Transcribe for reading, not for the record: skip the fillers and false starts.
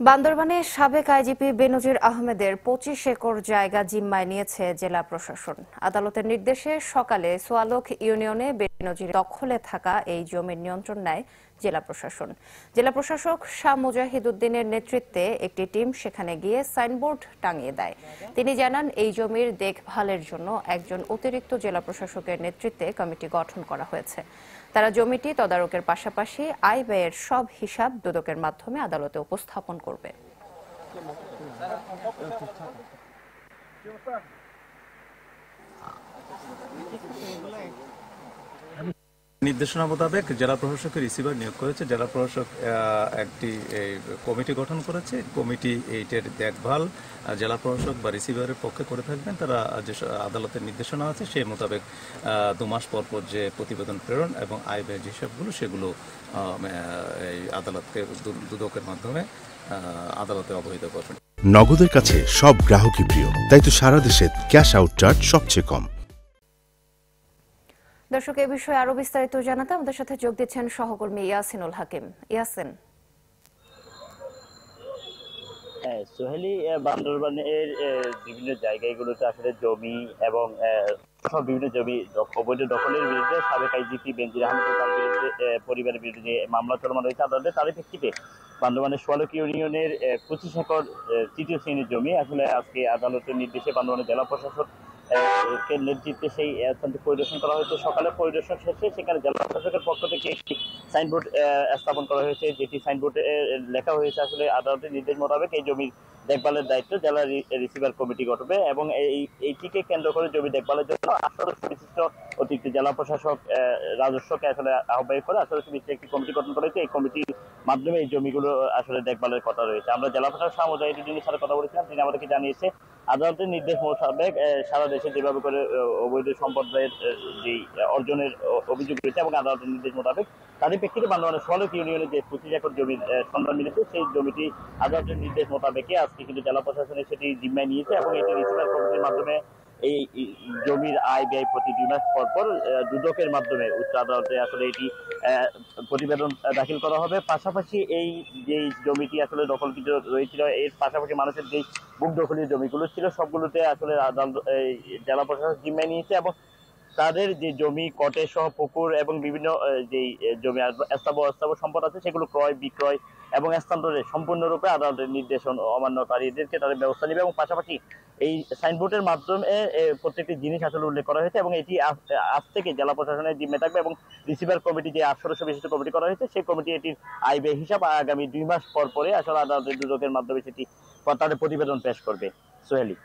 বান্দরবানে সাবেক আইজিপি বেনজির আহমেদের ২৫ একর জায়গা জিম্মায় নিয়েছে জেলা প্রশাসন। আদালতের নির্দেশে সকালে সোয়ালক ইউনিয়নে বেনজির দখলে থাকা এই জমির নিয়ন্ত্রণ নেয় জেলা প্রশাসন। জেলা প্রশাসক শাহ মুজাহিদ উদ্দিনের নেতৃত্বে একটি টিম সেখানে গিয়ে সাইনবোর্ড টাঙিয়ে দেয়। তিনি জানান, এই জমির দেখভালের জন্য একজন অতিরিক্ত জেলা প্রশাসকের নেতৃত্বে কমিটি গঠন করা হয়েছে। তারা জমিটি তদারকের পাশাপাশি আয় ব্যয়ের সব হিসাব দুদকের মাধ্যমে আদালতে উপস্থাপন করবে। নির্দেশনা মোতাবেক জেলা প্রশাসকের রিসিভার নিয়োগ করেছে। জেলা প্রশাসক একটি কমিটি গঠন করেছে। কমিটি এইটার দেখভাল জেলা প্রশাসক বা রিসিভারের পক্ষে করে থাকবেন। তারা যে আদালতের নির্দেশনা আছে সেই মোতাবেক ২ মাস পর পর যে প্রতিবেদন প্রেরণ এবং আয় ব্যয় হিসাবগুলো সেগুলো এই আদালতকে দুদকের মাধ্যমে আদালতে অবহিত করবেন। নগদের কাছে সব গ্রাহকই প্রিয়, তাই তো সারা দেশে ক্যাশ আউট চার্জ সবচেয়ে কম। দর্শক, এ বিষয়ে আরো বিস্তারিত জানাতে আমাদের সাথে যোগ দিচ্ছেন সহকর্মী ইয়াসিনুল হাকিম। ইয়াসিন। সোহেলি, বান্দরবানের বিভিন্ন জায়গাগুলোতে আসলে জমি এবং বিভিন্ন জমি অবৈধ দখলের বিরুদ্ধে সাবেক আইজিপি বেনজির আহমেদ তার বিরুদ্ধে পরিবারের বিরুদ্ধে যে মামলা চলমান রয়েছে আদালতে, তারই প্রেক্ষিতে বান্দরবানের সোয়ালক ইউনিয়নের ২৫ একর তৃতীয় শ্রেণীর জমি আসলে আজকে আদালতের নির্দেশে বান্দরবানের জেলা প্রশাসক নেতৃত্বে সেই স্থানটি পরিদর্শন করা হয়েছে। সকালে পরিদর্শন শেষে সেখানে জেলা প্রশাসকের পক্ষ থেকে একটি সাইনবোর্ড স্থাপন করা হয়েছে, যেটি সাইনবোর্ডে লেখা হয়েছে আসলে আদালতের নির্দেশ মোতাবেক এই জমির দেখভালের দায়িত্ব জেলা রিসিভার কমিটি গঠবে এবং এইটিকে কেন্দ্র করে জমি দেখভালের জন্য ৮ সদস্য বিশিষ্ট অতিরিক্ত জেলা প্রশাসক রাজস্বকে আসলে আহ্বায়ক করে ৮ সদস্য বিশিষ্ট একটি কমিটি গঠন করা হয়েছে। এই কমিটির মাধ্যমে এই জমিগুলো আসলে দেখভালের কথা রয়েছে। আমরা জেলা প্রশাসক শাহ মুজাহিদ উদ্দিনের সাথে কথা বলেছিলাম, তিনি আমাদেরকে জানিয়েছে আদালতের নির্দেশ মোতাবেক সারা দেশে যেভাবে করে অবৈধ সম্পদের যে অর্জনের অভিযোগ রয়েছে এবং আদালতের নির্দেশ মোতাবেক তারই প্রেক্ষিতে বান্দরবানের সোয়ালক ইউনিয়নে যে ২৫ একর জমির সন্ধান মিলেছে, সেই জমিটি আদালতের নির্দেশ মোতাবেকই আজকে কিন্তু জেলা প্রশাসনের সেটি জিম্মায় নিয়েছে এবং এটি রিসিভার কমিটির মাধ্যমে এই জমির আয় ব্যয় প্রতি ২ মাস পর পর দুদকের মাধ্যমে উচ্চ আদালতে আসলে এটি প্রতিবেদন দাখিল করা হবে। পাশাপাশি এই যে জমিটি আসলে দখলকৃত রয়েছিল, এর পাশাপাশি মানুষের যে বুক দখলীয় জমিগুলো ছিল সবগুলোতে আসলে জেলা প্রশাসন জিম্মায় নিয়েছে এবং তাদের যে জমি কটে সহ পুকুর এবং বিভিন্ন যে জমি স্থাবর সম্পদ আছে সেগুলো ক্রয় বিক্রয় এবং স্থানান্তরে সম্পূর্ণরূপে আদালতের নির্দেশ অমান্যকারীদেরকে তাদের ব্যবস্থা নেবে এবং পাশাপাশি এই সাইনবোর্ডের মাধ্যমে প্রত্যেকটি জিনিস আসলে উল্লেখ করা হয়েছে এবং এটি আজ থেকে জেলা প্রশাসনের জিম্মে থাকবে এবং রিসিভার কমিটি যে ৮ সদস্য বিশিষ্ট কমিটি করা হয়েছে সেই কমিটি এটির আয় ব্যয় হিসাব আগামী ২ মাস পর পরে আসলে আদালতের দুদকের মাধ্যমে সেটি তাদের প্রতিবেদন পেশ করবে। সোহেলি।